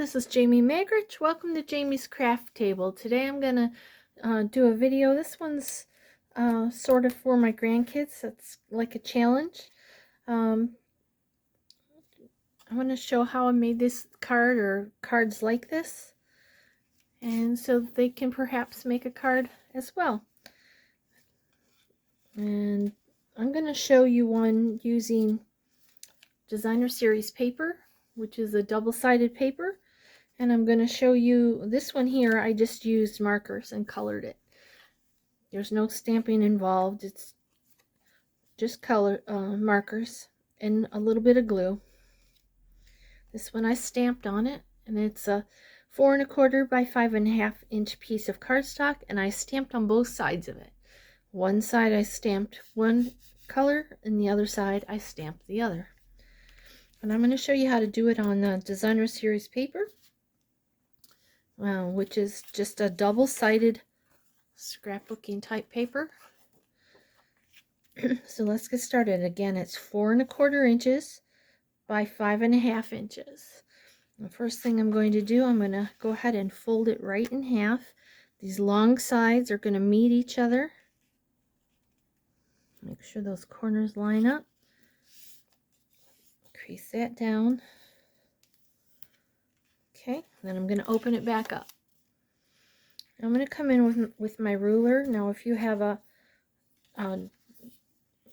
this is Jamie Magrich. Welcome to Jamie's Craft Table. Today I'm going to do a video. This one's sort of for my grandkids. It's like a challenge. I want to show how I made this card or cards like this. And so they can perhaps make a card as well. And I'm going to show you one using Designer Series paper, which is a double-sided paper. And I'm going to show you this one here. I just used markers and colored it. There's no stamping involved. It's just color markers and a little bit of glue. This one I stamped on it, and it's a 4 1/4 by 5 1/2 inch piece of cardstock, and I stamped on both sides of it. One side I stamped one color, and the other side I stamped the other. And I'm going to show you how to do it on the Designer Series paper. Which is just a double-sided scrapbooking type paper. So let's get started. Again, it's 4 1/4 inches by 5 1/2 inches. The first thing I'm going to do, I'm going to go ahead and fold it right in half. These long sides are going to meet each other. Make sure those corners line up. Crease that down. Okay, then I'm going to open it back up. I'm going to come in with my ruler. Now if you have a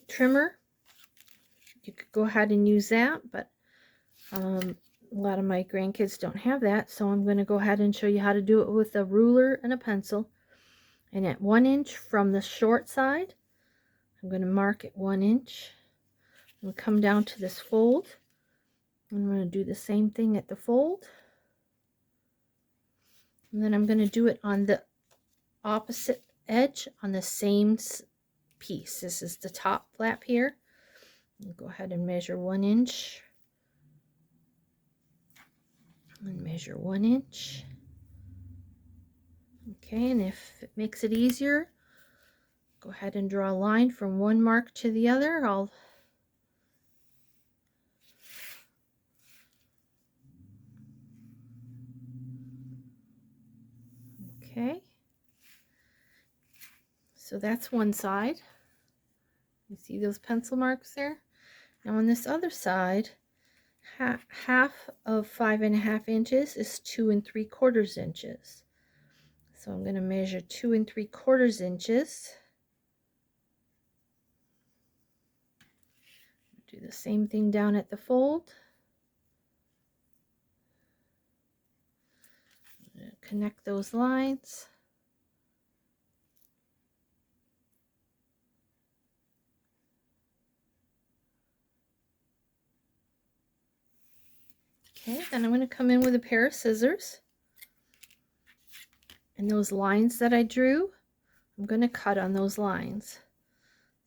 trimmer, you could go ahead and use that, but a lot of my grandkids don't have that, so I'm going to go ahead and show you how to do it with a ruler and a pencil. And at 1 inch from the short side, I'm going to mark it 1 inch. I'm going to come down to this fold. I'm going to do the same thing at the fold. And then I'm going to do it on the opposite edge on the same piece. This is the top flap here. I'll go ahead and measure 1 inch. And measure 1 inch. Okay, and if it makes it easier, go ahead and draw a line from one mark to the other. Okay, so that's one side. You see those pencil marks there? Now on this other side, half of 5 1/2 inches is 2 3/4 inches. So I'm going to measure 2 3/4 inches. Do the same thing down at the fold. Connect those lines. Okay, then I'm going to come in with a pair of scissors. And those lines that I drew, I'm going to cut on those lines.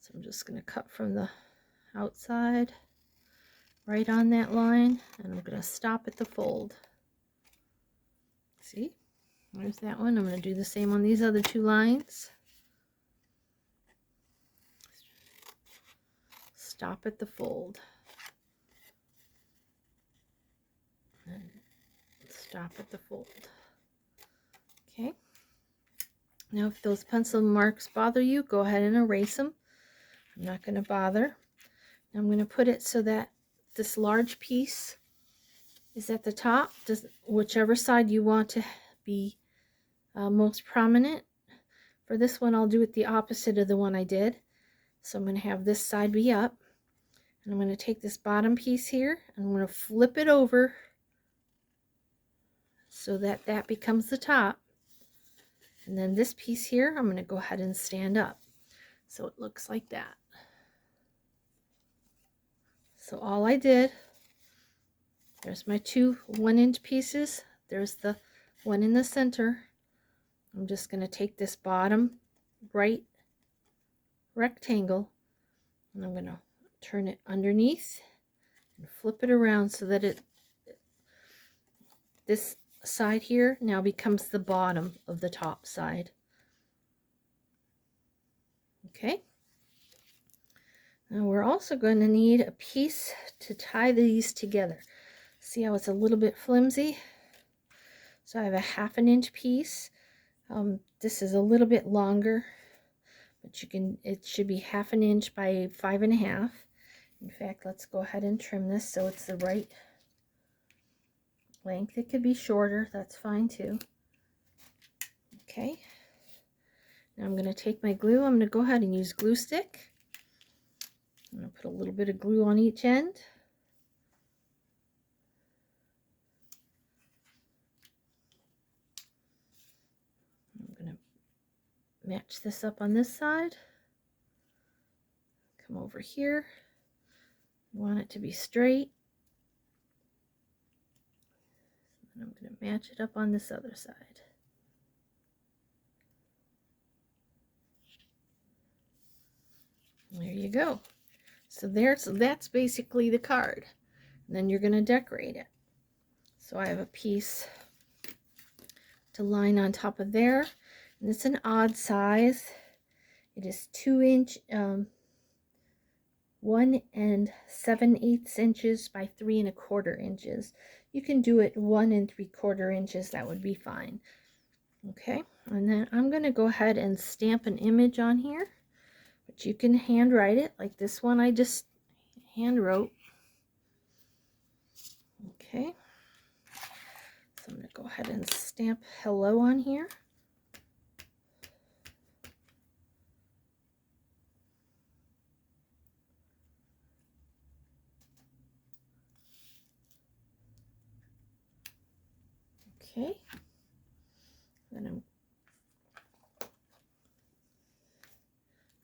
So I'm just going to cut from the outside, right on that line, and I'm going to stop at the fold. See? There's that one. I'm going to do the same on these other two lines. Stop at the fold. And stop at the fold. Okay. Now if those pencil marks bother you, go ahead and erase them. I'm not going to bother. Now I'm going to put it so that this large piece is at the top, whichever side you want to be most prominent. For this one, I'll do it the opposite of the one I did. So I'm going to have this side be up. And I'm going to take this bottom piece here, and I'm going to flip it over so that that becomes the top. And then this piece here, I'm going to go ahead and stand up. So it looks like that. So all I did, there's my two 1 inch pieces. There's the one in the center. I'm just going to take this bottom right rectangle, and I'm going to turn it underneath and flip it around so that this side here now becomes the bottom of the top side. Okay. Now we're also going to need a piece to tie these together. See how it's a little bit flimsy? So I have a 1/2 inch piece. This is a little bit longer, but it should be 1/2 inch by 5.5. In fact, let's go ahead and trim this so it's the right length. It could be shorter, that's fine too. Okay, now I'm going to take my glue. I'm going to go ahead and use glue stick. I'm going to put a little bit of glue on each end. I'm going to match this up on this side. Come over here. You want it to be straight. And I'm going to match it up on this other side. There you go. So that's basically the card. And then you're going to decorate it. So I have a piece to line on top of there. And it's an odd size. It is 2 inch, 1 7/8 inches by 3 1/4 inches. You can do it 1 3/4 inches. That would be fine. Okay, and then I'm going to go ahead and stamp an image on here. But you can hand write it, like this one I just hand wrote. Okay, so I'm going to go ahead and stamp hello on here. Okay, then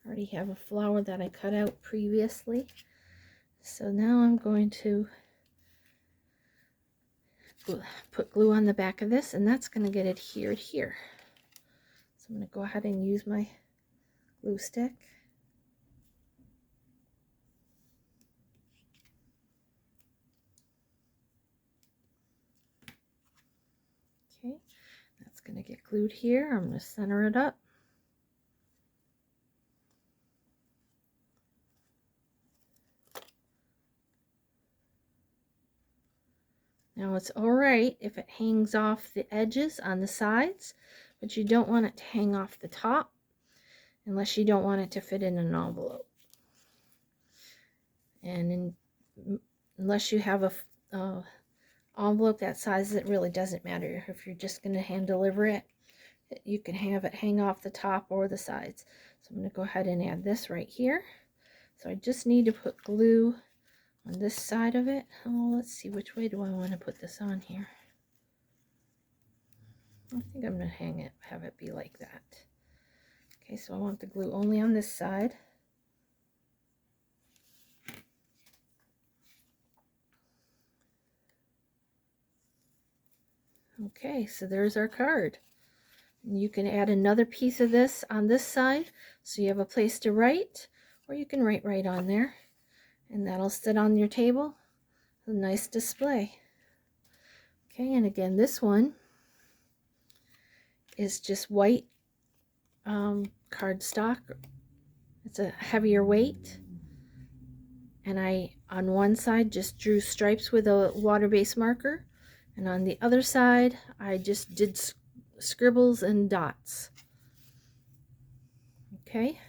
I already have a flower that I cut out previously. So now I'm going to put glue on the back of this, and that's going to get adhered here. So I'm going to go ahead and use my glue stick. Okay, that's going to get glued here. I'm going to center it up. Now it's alright if it hangs off the edges on the sides, but you don't want it to hang off the top unless you don't want it to fit in an envelope. And unless you have a envelope that size, it really doesn't matter. If you're just going to hand deliver it, you can have it hang off the top or the sides. So I'm going to go ahead and add this right here. So I just need to put glue on this side of it. Oh, let's see, which way do I want to put this on here? I think I'm going to have it be like that. Okay, so I want the glue only on this side. Okay, so there's our card. You can add another piece of this on this side so you have a place to write, or you can write right on there, and that'll sit on your table. A nice display. Okay, and again, this one is just white cardstock. It's a heavier weight, and I on one side just drew stripes with a water-based marker, and on the other side I just did scribbles and dots. Okay,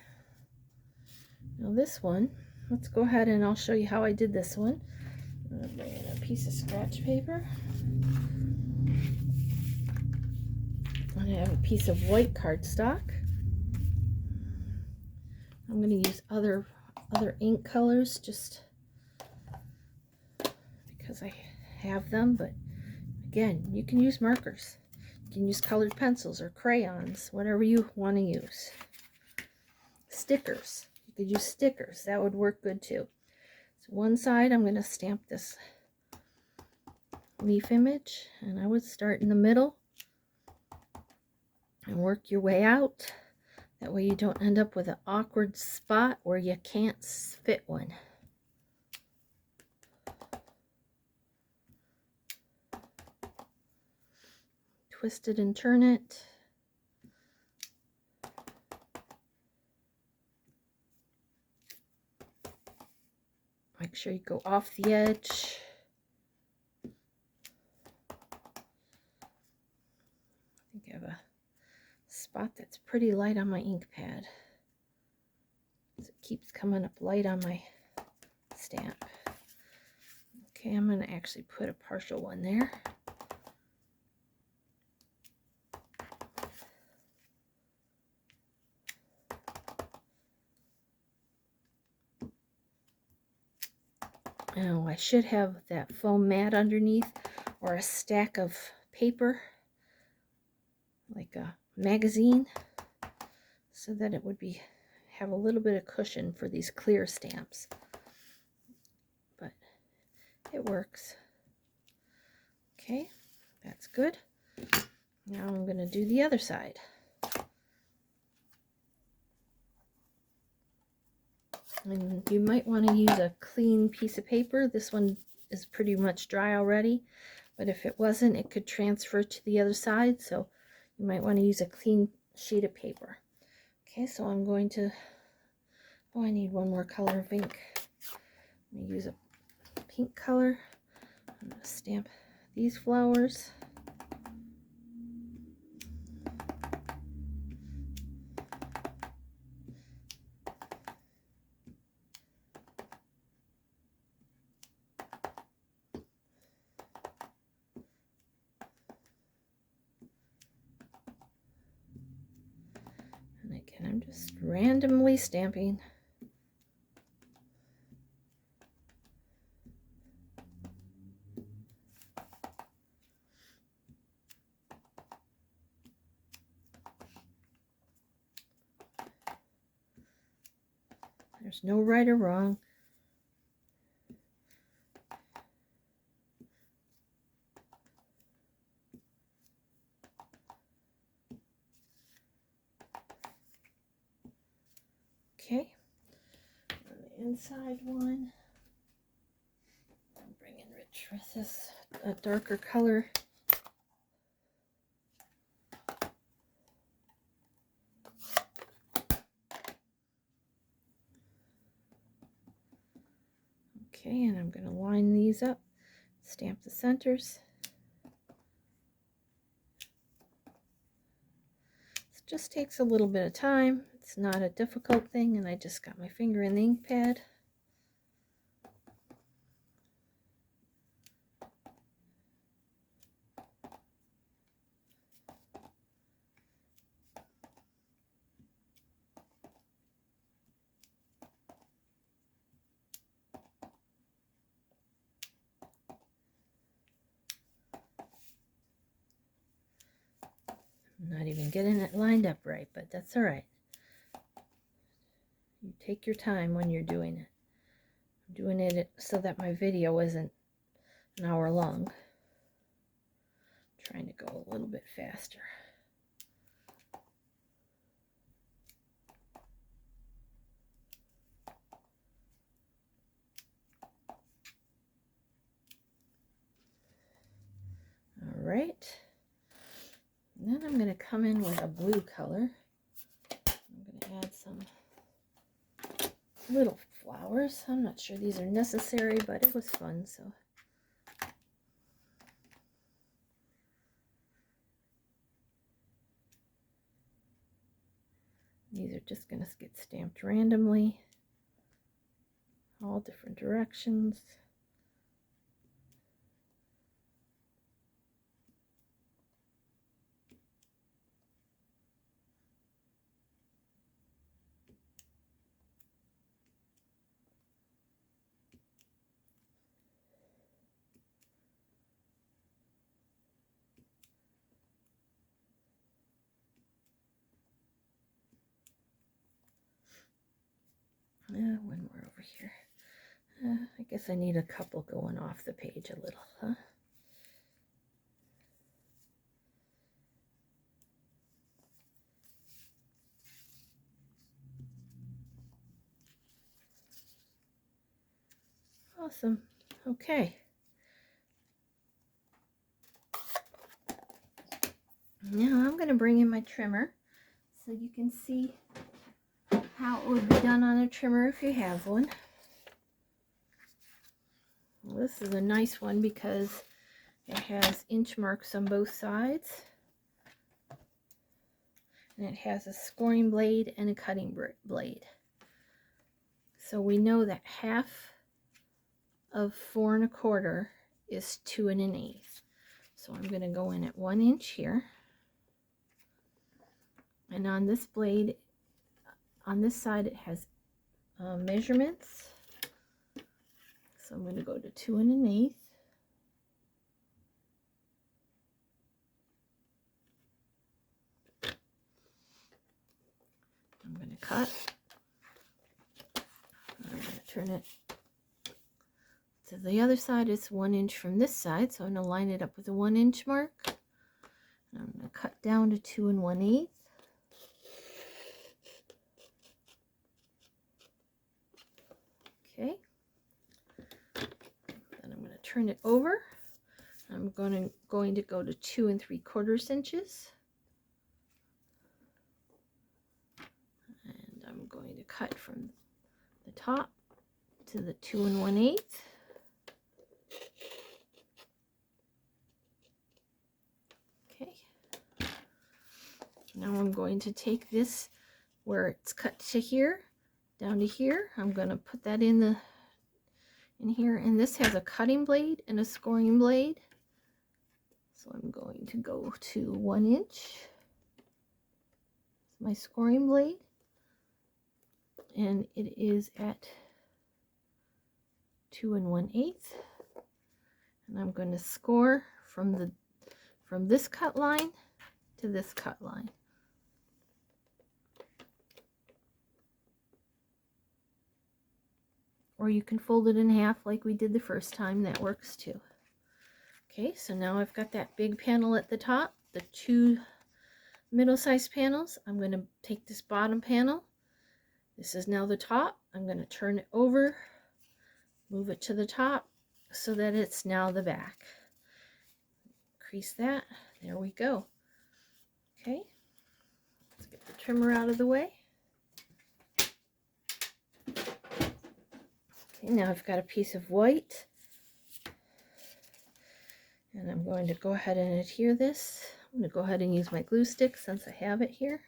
now this one, let's go ahead and I'll show you how I did this one. I'm going to bring in a piece of scratch paper. I have a piece of white cardstock. I'm going to use other ink colors just because I have them, but again, you can use markers. You can use colored pencils or crayons, whatever you want to use. Stickers. You could use stickers. That would work good too. So one side, I'm going to stamp this leaf image, and I would start in the middle and work your way out. That way you don't end up with an awkward spot where you can't fit one. Twist it and turn it. Make sure you go off the edge. think I have a spot that's pretty light on my ink pad. It keeps coming up light on my stamp. Okay, I'm going to actually put a partial one there. Oh, I should have that foam mat underneath, or a stack of paper, like a magazine, so that it would have a little bit of cushion for these clear stamps. But it works. Okay, that's good. Now I'm going to do the other side. And you might want to use a clean piece of paper. This one is pretty much dry already, but if it wasn't, it could transfer to the other side, so you might want to use a clean sheet of paper. Okay, so I'm going to, I need one more color of ink. I'm going to use a pink color. I'm going to stamp these flowers. And again, I'm just randomly stamping. There's no right or wrong. Okay, on the inside one, I'm bringing rich with this a darker color. Okay, and I'm going to line these up, stamp the centers. It just takes a little bit of time. It's not a difficult thing, and I just got my finger in the ink pad. I'm not even getting it lined up right, but that's all right. You take your time when you're doing it. I'm doing it so that my video isn't an hour long. I'm trying to go a little bit faster. All right. And then I'm going to come in with a blue color. I'm going to add some little flowers. I'm not sure these are necessary, but it was fun, so. These are just going to get stamped randomly, all different directions. One more over here. I guess I need a couple going off the page a little, huh? Awesome. Okay. Now I'm going to bring in my trimmer so you can see how it would be done on a trimmer if you have one. Well, this is a nice one because it has inch marks on both sides. and it has a scoring blade and a cutting blade. So we know that half of 4 1/4 is 2 1/8. So I'm going to go in at 1 inch here. And on this blade, on this side, it has measurements. So I'm going to go to 2 1/8. I'm going to cut. I'm going to turn it to the other side. It's 1 inch from this side, so I'm going to line it up with a 1 inch mark. And I'm going to cut down to 2 1/8. Okay. Then I'm going to turn it over. I'm going to go to 2 3/4 inches. And I'm going to cut from the top to the 2 1/8. Okay. Now I'm going to take this where it's cut to here down to here. I'm going to put that in here, and this has a cutting blade and a scoring blade. So I'm going to go to 1 inch. My scoring blade, and it is at 2 1/8, and I'm going to score from this cut line to this cut line. Or you can fold it in half like we did the first time. That works too. Okay, so now I've got that big panel at the top, the 2 middle-sized panels. I'm going to take this bottom panel. This is now the top. I'm going to turn it over, move it to the top so that it's now the back. Crease that. There we go. Okay, let's get the trimmer out of the way. Okay, now I've got a piece of white, and I'm going to go ahead and adhere this. I'm going to go ahead and use my glue stick since I have it here.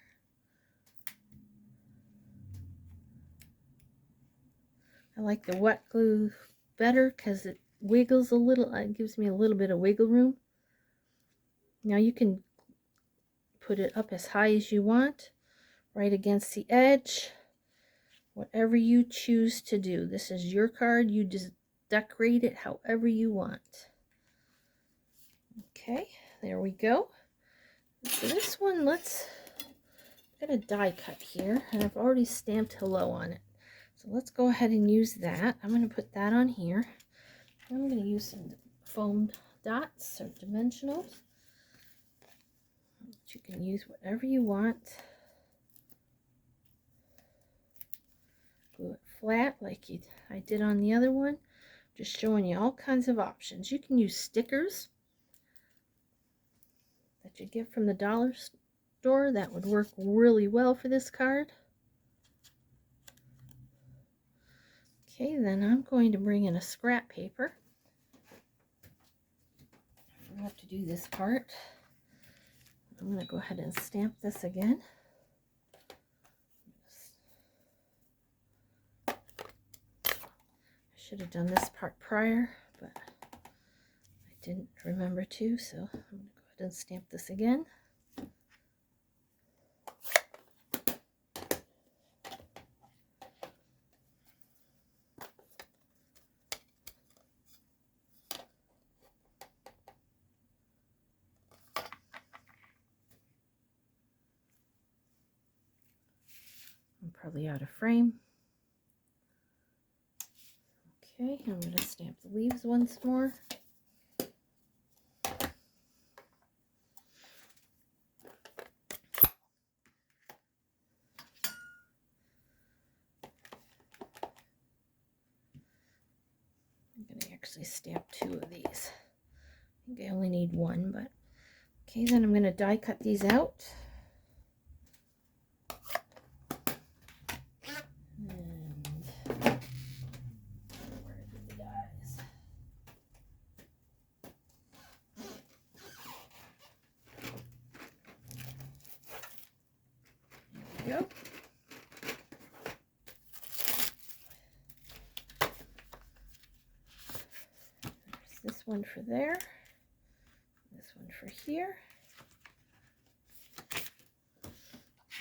I like the wet glue better because it wiggles a little. It gives me a little bit of wiggle room. Now you can put it up as high as you want, right against the edge, whatever you choose to do. This is your card. You just decorate it however you want. Okay, there we go. So this one, let's get a die cut here, and I've already stamped hello on it. So let's go ahead and use that. I'm going to put that on here. I'm going to use some foam dots or dimensionals. You can use whatever you want. Glue it flat like I did on the other one. Just showing you all kinds of options. You can use stickers that you get from the dollar store. That would work really well for this card. Okay, then I'm going to bring in a scrap paper. I forgot to do this part. I'm going to go ahead and stamp this again. I should have done this part prior, but I didn't remember to, so I'm going to go ahead and stamp this again. I'm probably out of frame. Okay, I'm going to stamp the leaves once more. I'm going to actually stamp 2 of these. I think I only need 1, but okay, then I'm going to die cut these out. we go. There's this one for there. This one for here.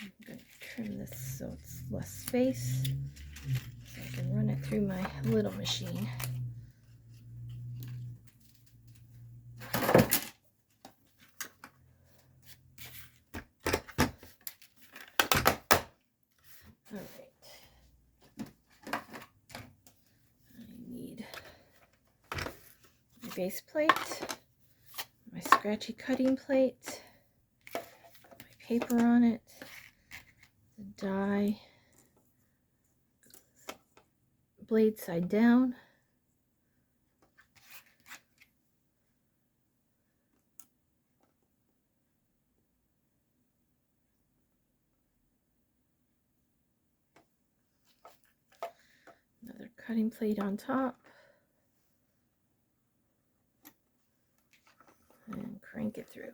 I'm going to trim this so it's less space, so I can run it through my little machine. All right. I need my base plate, my scratchy cutting plate, put my paper on it, the die, blade side down, another cutting plate on top, and crank it through.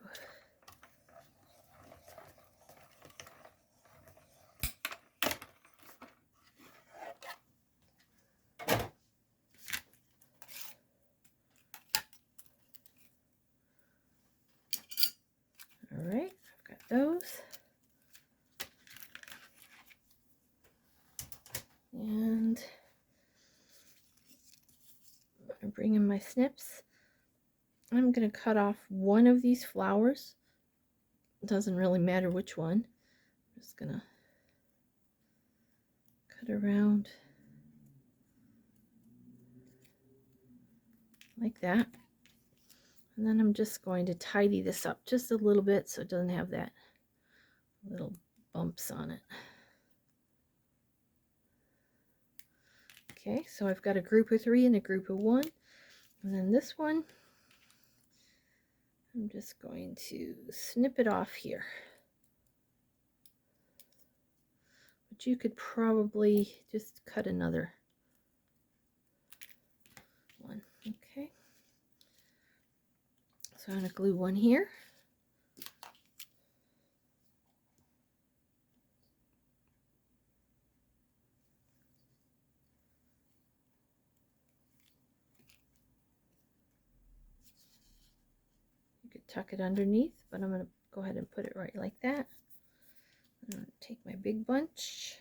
All right, I've got those. And I bring in my snips. I'm going to cut off one of these flowers. It doesn't really matter which one. I'm just going to cut around like that. And then I'm just going to tidy this up just a little bit so it doesn't have that little bumps on it. Okay, so I've got a group of 3 and a group of 1. And then this one, I'm just going to snip it off here. But you could probably just cut another one. Okay. So I'm going to glue one here. You could tuck it underneath, but I'm going to go ahead and put it right like that. I'm going to take my big bunch.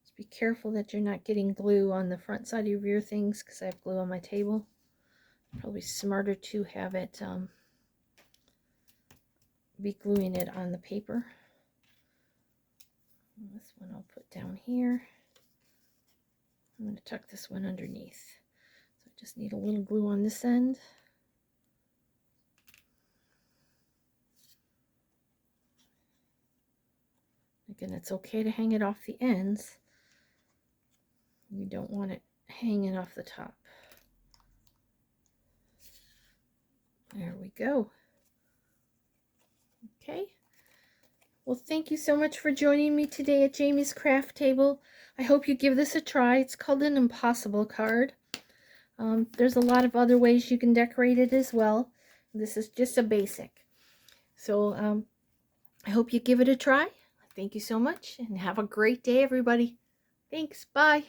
Just be careful that you're not getting glue on the front side of your things because I have glue on my table. Probably smarter to have it be gluing it on the paper. And this one I'll put down here. I'm going to tuck this one underneath. So I just need a little glue on this end. Again, it's okay to hang it off the ends. You don't want it hanging off the top. There we go. Okay. Well, thank you so much for joining me today at Jamie's Craft Table. I hope you give this a try. It's called an Impossible card. There's a lot of other ways you can decorate it as well. This is just a basic. So I hope you give it a try. Thank you so much and have a great day, everybody. Thanks. Bye.